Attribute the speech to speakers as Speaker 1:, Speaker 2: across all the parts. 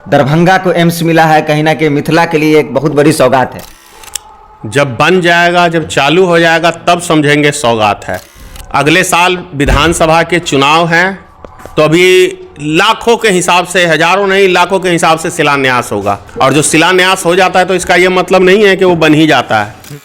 Speaker 1: दरभंगा को एम्स मिला है, कहीं ना कहीं मिथिला के लिए एक बहुत बड़ी सौगात है।
Speaker 2: जब बन जाएगा, जब चालू हो जाएगा तब समझेंगे सौगात है। अगले साल विधानसभा के चुनाव हैं तो अभी लाखों के हिसाब से, हजारों नहीं लाखों के हिसाब से शिलान्यास होगा। और जो शिलान्यास हो जाता है तो इसका ये मतलब नहीं है कि वो बन ही जाता है।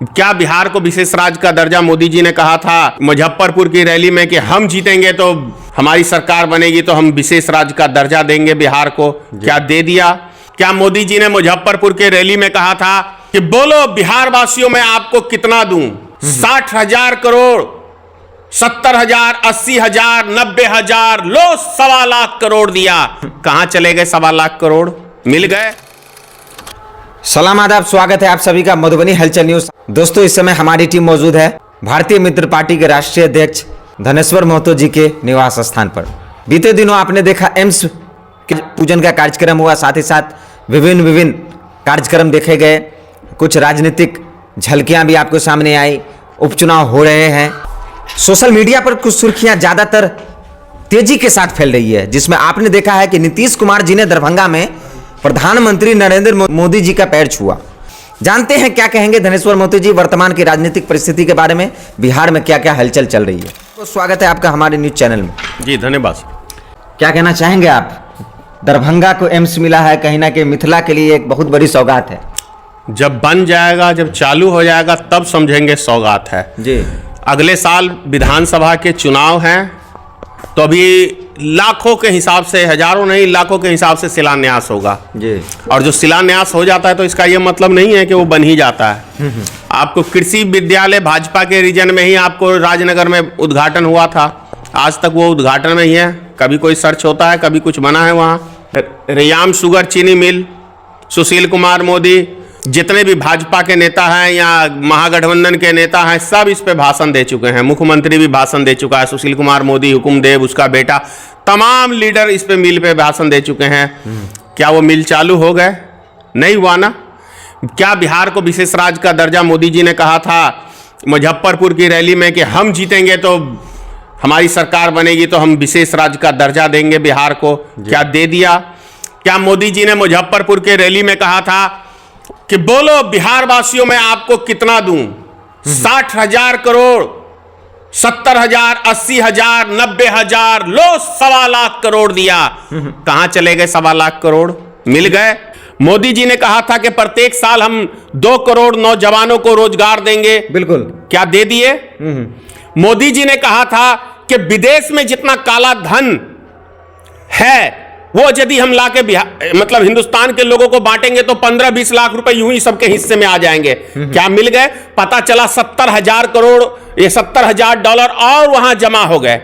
Speaker 2: क्या बिहार को विशेष राज्य का दर्जा मोदी जी ने कहा था मुजफ्फरपुर की रैली में कि हम जीतेंगे तो हमारी सरकार बनेगी तो हम विशेष राज्य का दर्जा देंगे बिहार को, क्या दे दिया? क्या मोदी जी ने मुजफ्फरपुर के रैली में कहा था कि बोलो बिहार वासियों में आपको कितना दूं? 60,000 करोड़, 70,000, 80,000, 90,000, लो 1.25 लाख करोड़ दिया। कहां चले गए 1.25 लाख करोड़? मिल गए?
Speaker 1: सलाम आदाब, स्वागत है आप सभी का मधुबनी हलचल न्यूज। दोस्तों, इस समय हमारी टीम मौजूद है भारतीय मित्र पार्टी के राष्ट्रीय अध्यक्ष धनेश्वर महतो जी के निवास स्थान पर। बीते दिनों आपने देखा एम्स के पूजन का कार्यक्रम हुआ, साथ ही साथ विभिन्न कार्यक्रम देखे गए, कुछ राजनीतिक झलकियां भी आपको सामने आई। उपचुनाव हो रहे हैं, सोशल मीडिया पर कुछ सुर्खियां ज्यादातर तेजी के साथ फैल रही है, जिसमें आपने देखा है कि नीतीश कुमार जी ने दरभंगा में प्रधानमंत्री नरेंद्र मोदी जी का पैर छुआ। जानते हैं क्या कहेंगे धनेश्वर महतो जी वर्तमान की राजनीतिक परिस्थिति के बारे में, बिहार में क्या क्या हलचल चल रही है। तो स्वागत है आपका हमारे न्यूज चैनल में।
Speaker 2: जी धन्यवाद।
Speaker 1: क्या कहना चाहेंगे आप? दरभंगा को एम्स मिला है, कहीं ना कहीं मिथिला के लिए एक बहुत बड़ी सौगात है।
Speaker 2: जब बन जाएगा, जब चालू हो जाएगा तब समझेंगे सौगात है
Speaker 1: जी।
Speaker 2: अगले साल विधानसभा के चुनाव हैं तो अभी लाखों के हिसाब से, हजारों नहीं लाखों के हिसाब से शिलान्यास होगा
Speaker 1: जी।
Speaker 2: और जो शिलान्यास हो जाता है तो इसका यह मतलब नहीं है कि वो बन ही जाता है। आपको कृषि विद्यालय भाजपा के रीजन में ही आपको राजनगर में उद्घाटन हुआ था, आज तक वो उद्घाटन में ही है। कभी कोई सर्च होता है, कभी कुछ बना है वहाँ। रियाम शुगर चीनी मिल, सुशील कुमार मोदी, जितने भी भाजपा के नेता हैं या महागठबंधन के नेता हैं, सब इस पे भाषण दे चुके हैं। मुख्यमंत्री भी भाषण दे चुका है, सुशील कुमार मोदी, हुकुमदेव, उसका बेटा, तमाम लीडर इस पे मिल पे भाषण दे चुके हैं। क्या वो मिल चालू हो गए? नहीं हुआ ना। क्या बिहार को विशेष राज्य का दर्जा मोदी जी ने कहा था मुजफ्फरपुर की रैली में कि हम जीतेंगे तो हमारी सरकार बनेगी तो हम विशेष राज्य का दर्जा देंगे बिहार को, क्या दे दिया? क्या मोदी जी ने मुजफ्फरपुर के रैली में कहा था कि बोलो बिहार वासियों में आपको कितना दूं? 60,000 करोड़, 70,000, 80,000, 90,000, लो 1.25 लाख करोड़ दिया। कहां चले गए 1.25 लाख करोड़? मिल गए? मोदी जी ने कहा था कि प्रत्येक साल हम 2 करोड़ नौजवानों को रोजगार देंगे, बिल्कुल, क्या दे दिए? मोदी जी ने कहा था कि विदेश में जितना काला धन है वो यदि हम लाके मतलब हिंदुस्तान के लोगों को बांटेंगे तो 15-20 लाख रुपए यूं ही सबके हिस्से में आ जाएंगे। क्या मिल गए? पता चला 70,000 करोड़, ये 70,000 डॉलर और वहां जमा हो गए।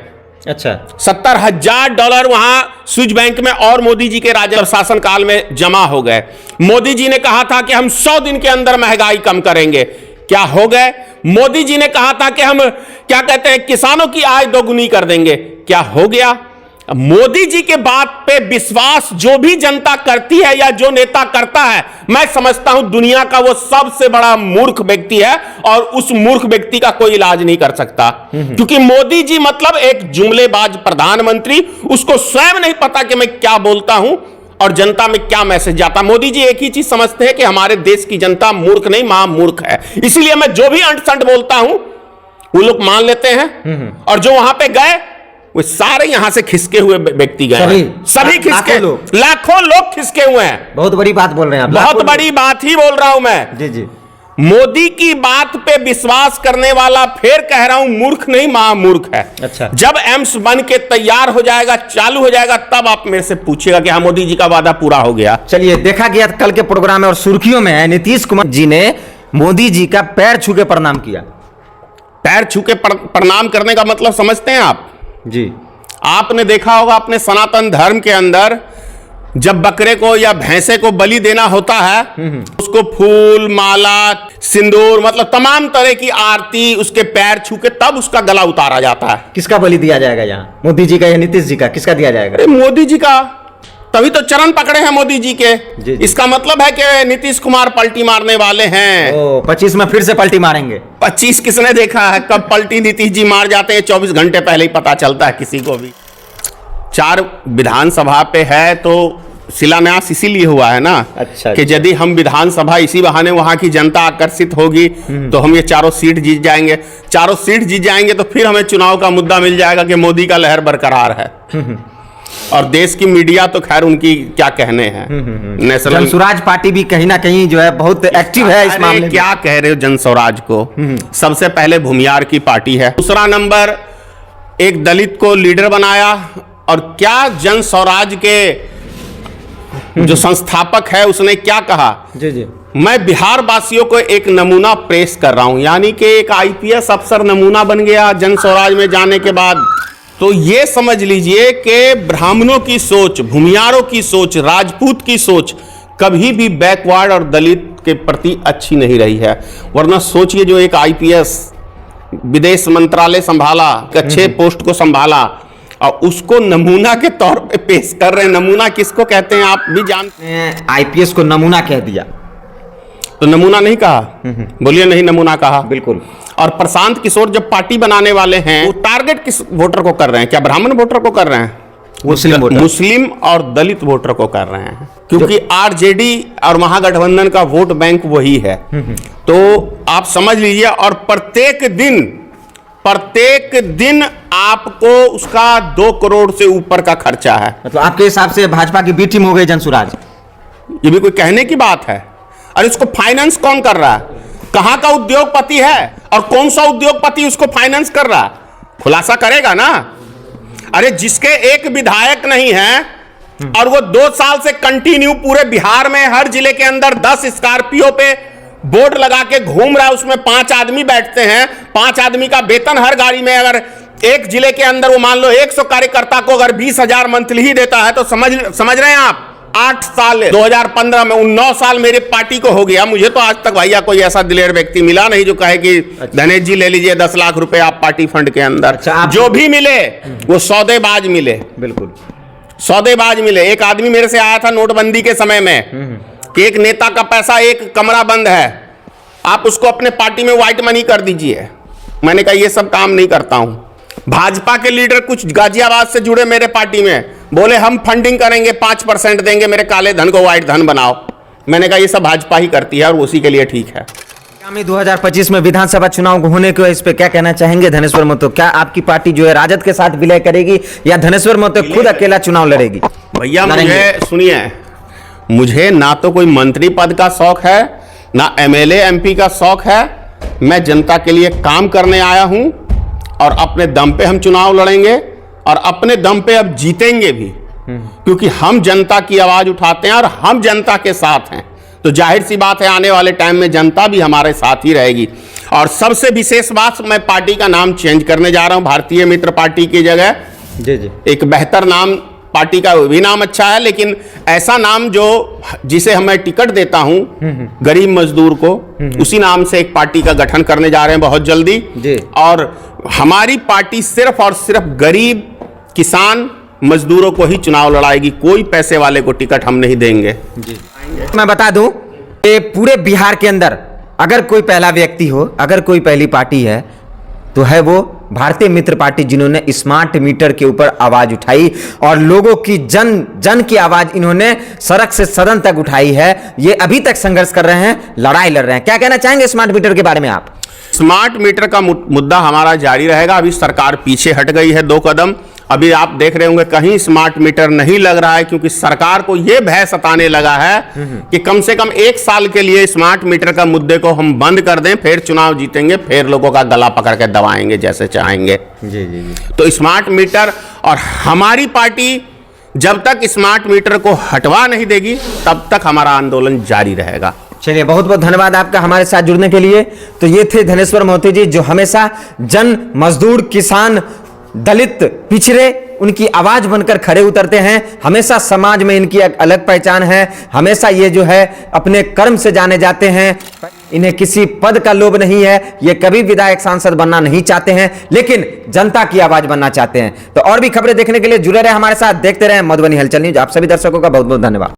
Speaker 2: अच्छा, 70,000 डॉलर वहां स्विस बैंक में और मोदी जी के राज्य शासन काल में जमा हो गए। मोदी जी ने कहा था कि हम 100 दिन के अंदर महंगाई कम करेंगे, क्या हो गए? मोदी जी ने कहा था कि हम क्या कहते हैं किसानों की आय दोगुनी कर देंगे, क्या हो गया? मोदी जी के बात पे विश्वास जो भी जनता करती है या जो नेता करता है, मैं समझता हूं दुनिया का वो सबसे बड़ा मूर्ख व्यक्ति है और उस मूर्ख व्यक्ति का कोई इलाज नहीं कर सकता। क्योंकि मोदी जी मतलब एक जुमलेबाज प्रधानमंत्री, उसको स्वयं नहीं पता कि मैं क्या बोलता हूं और जनता में क्या मैसेज जाता। मोदी जी एक ही चीज समझते हैं कि हमारे देश की जनता मूर्ख नहीं महामूर्ख है, इसलिए मैं जो भी अंट-संट बोलता हूं वो लोग मान लेते हैं। और जो वहां पे गए वो सारे यहां से खिसके हुए व्यक्ति गए, सभी खिसके, लाखों लोग खिसके हुए हैं।
Speaker 1: बहुत बड़ी बात बोल रहे हैं आप।
Speaker 2: बहुत बड़ी बात ही बोल रहा हूं मैं।
Speaker 1: जी जी।
Speaker 2: मोदी की बात पे विश्वास करने वाला, फिर कह रहा हूं, मूर्ख नहीं महामूर्ख है।
Speaker 1: अच्छा।
Speaker 2: जब एम्स बन के तैयार हो जाएगा, चालू हो जाएगा, तब आप मेरे से पूछिएगा कि हाँ मोदी जी का वादा पूरा हो गया।
Speaker 1: चलिए, देखा गया कल के प्रोग्राम में और सुर्खियों में है नीतीश कुमार जी ने मोदी जी का पैर छू के प्रणाम किया।
Speaker 2: पैर छू के प्रणाम करने का मतलब समझते हैं आप?
Speaker 1: जी।
Speaker 2: आपने देखा होगा अपने सनातन धर्म के अंदर जब बकरे को या भैंसे को बलि देना होता है, उसको फूल माला सिंदूर मतलब तमाम तरह की आरती, उसके पैर छू के तब उसका गला उतारा जाता है।
Speaker 1: किसका बलि दिया जाएगा यहाँ? मोदी जी का या नीतीश जी का? किसका दिया जाएगा?
Speaker 2: अरे मोदी जी का, तभी तो चरण पकड़े हैं मोदी जी के।
Speaker 1: जी।
Speaker 2: इसका मतलब है कि नीतीश कुमार पलटी मारने वाले हैं।
Speaker 1: 25 में फिर से पलटी मारेंगे।
Speaker 2: 25 किसने देखा है? कब पलटी नीतीश जी मार जाते हैं 24 घंटे पहले ही पता चलता है किसी को भी। 4 विधानसभा पे है तो शिलान्यास इसीलिए हुआ है ना,
Speaker 1: अच्छा,
Speaker 2: कि यदि हम विधानसभा इसी बहाने वहां की जनता आकर्षित होगी तो हम ये चारों सीट जीत जाएंगे। चारों सीट जीत जाएंगे तो फिर हमें चुनाव का मुद्दा मिल जाएगा कि मोदी का लहर बरकरार है। और देश की मीडिया तो खैर उनकी क्या कहने हैं। नेशनल
Speaker 1: जनसुराज पार्टी भी कहीं ना कहीं जो है बहुत एक्टिव है इस मामले में।
Speaker 2: क्या कह रहे हो जनस्वराज को? सबसे पहले भूमियार की पार्टी है, दूसरा नंबर एक दलित को लीडर बनाया, और क्या जनस्वराज के जो संस्थापक है उसने क्या कहा?
Speaker 1: जी जी,
Speaker 2: मैं बिहार वासियों को एक नमूना पेश कर रहा हूं, यानी कि एक आईपीएस अफसर नमूना बन गया जनस्वराज में जाने के बाद। तो ये समझ लीजिए कि ब्राह्मणों की सोच, भूमियारों की सोच, राजपूत की सोच कभी भी बैकवर्ड और दलित के प्रति अच्छी नहीं रही है। वरना सोचिए, जो एक आईपीएस विदेश मंत्रालय संभाला, अच्छे पोस्ट को संभाला, और उसको नमूना के तौर पे पेश कर रहे हैं। नमूना किसको कहते हैं आप भी जानते हैं?
Speaker 1: आईपीएस को नमूना कह दिया
Speaker 2: तो नमूना नहीं कहा, बोलिए नहीं नमूना कहा।
Speaker 1: बिल्कुल।
Speaker 2: और प्रशांत किशोर जब पार्टी बनाने वाले हैं, वो टारगेट किस वोटर को कर रहे हैं? क्या ब्राह्मण वोटर को कर रहे हैं? मुस्लिम और दलित वोटर को कर रहे हैं, क्योंकि आरजेडी और महागठबंधन का वोट बैंक वही है। तो आप समझ लीजिए, और प्रत्येक दिन आपको उसका 2 करोड़ से ऊपर का खर्चा है।
Speaker 1: मतलब आपके हिसाब से भाजपा की बी टीम हो गई जनसुराज?
Speaker 2: ये भी कोई कहने की बात है? और इसको फाइनेंस कौन कर रहा है? कहां का उद्योगपति है और कौन सा उद्योगपति उसको फाइनेंस कर रहा है? खुलासा करेगा ना। अरे जिसके एक विधायक नहीं है और वो 2 साल से कंटिन्यू पूरे बिहार में हर जिले के अंदर 10 स्कॉर्पियो पे बोर्ड लगा के घूम रहा है, उसमें 5 आदमी बैठते हैं, 5 आदमी का वेतन हर गाड़ी में। अगर एक जिले के अंदर वो मान लो 100 कार्यकर्ता को अगर 20,000 मंथली ही देता है तो समझ रहे हैं आप? 8 साल 2015 में 9 साल मेरे पार्टी को हो गया। मुझे तो आज तक भैया कोई ऐसा दिलेर व्यक्ति मिला नहीं जो कहे कि धनेश जी ले लीजिए 10 लाख रुपए आप पार्टी फंड के अंदर। जो भी मिले वो सौदेबाज मिले, बिल्कुल सौदेबाज मिले। एक आदमी मेरे से आया था नोटबंदी के समय में कि एक नेता का पैसा एक कमरा बंद है, आप उसको अपने पार्टी में व्हाइट मनी कर दीजिए। मैंने कहा ये सब काम नहीं करता हूं। भाजपा के लीडर कुछ गाजियाबाद से जुड़े मेरे पार्टी में, बोले हम फंडिंग करेंगे, 5% देंगे, मेरे काले धन को व्हाइट धन बनाओ। मैंने कहा ये सब भाजपा ही करती है और उसी के लिए ठीक है।
Speaker 1: आगामी 2025 में विधानसभा चुनाव होने को इस पे क्या कहना चाहेंगे धनेश्वर महतो? क्या आपकी पार्टी जो है राजद के साथ विलय करेगी या धनेश्वर महतो खुद अकेला चुनाव लड़ेगी?
Speaker 2: भैया मुझे सुनिए, मुझे ना तो कोई मंत्री पद का शौक है, ना एमएलए एमपी का शौक है। मैं जनता के लिए काम करने आया हूं और अपने दम पे हम चुनाव लड़ेंगे और अपने दम पे अब जीतेंगे भी, क्योंकि हम जनता की आवाज उठाते हैं और हम जनता के साथ हैं। तो जाहिर सी बात है आने वाले टाइम में जनता भी हमारे साथ ही रहेगी। और सबसे विशेष बात, मैं पार्टी का नाम चेंज करने जा रहा हूं। भारतीय मित्र पार्टी की जगह जी एक बेहतर नाम, पार्टी का भी नाम अच्छा है, लेकिन ऐसा नाम जिसे मैं टिकट देता हूं गरीब मजदूर को, उसी नाम से एक पार्टी का गठन करने जा रहे हैं बहुत जल्दी जी। और हमारी पार्टी सिर्फ और सिर्फ गरीब किसान मजदूरों को ही चुनाव लड़ाएगी, कोई पैसे वाले को टिकट हम नहीं देंगे जी।
Speaker 1: मैं बता दूं कि पूरे बिहार के अंदर अगर कोई पहला व्यक्ति हो, अगर कोई पहली पार्टी है तो है वो भारतीय मित्र पार्टी, जिन्होंने स्मार्ट मीटर के ऊपर आवाज उठाई और लोगों की जन की आवाज इन्होंने सड़क से सदन तक उठाई है। ये अभी तक संघर्ष कर रहे हैं, लड़ाई लड़ रहे हैं। क्या कहना चाहेंगे स्मार्ट मीटर के बारे में आप?
Speaker 2: स्मार्ट मीटर का मुद्दा हमारा जारी रहेगा। अभी सरकार पीछे हट गई है 2 कदम। अभी आप देख रहे होंगे कहीं स्मार्ट मीटर नहीं लग रहा है, क्योंकि सरकार को यह भय सताने लगा है कि कम से कम 1 साल के लिए स्मार्ट मीटर का मुद्दे को हम बंद कर दें, फिर चुनाव जीतेंगे, फिर लोगों का गला पकड़ के दबाएंगे जैसे चाहेंगे। जी जी जी। तो स्मार्ट मीटर, और हमारी पार्टी जब तक स्मार्ट मीटर को हटवा नहीं देगी तब तक हमारा आंदोलन जारी रहेगा।
Speaker 1: चलिए, बहुत बहुत धन्यवाद आपका हमारे साथ जुड़ने के लिए। तो ये थे धनेश्वर महतो जी, जो हमेशा जन, मजदूर, किसान, दलित, पिछड़े, उनकी आवाज बनकर खड़े उतरते हैं। हमेशा समाज में इनकी एक अलग पहचान है। हमेशा ये जो है अपने कर्म से जाने जाते हैं। इन्हें किसी पद का लोभ नहीं है, ये कभी विधायक सांसद बनना नहीं चाहते हैं, लेकिन जनता की आवाज बनना चाहते हैं। तो और भी खबरें देखने के लिए जुड़े रहे हमारे साथ, देखते रहे मधुबनी हलचल न्यूज। आप सभी दर्शकों का बहुत बहुत धन्यवाद।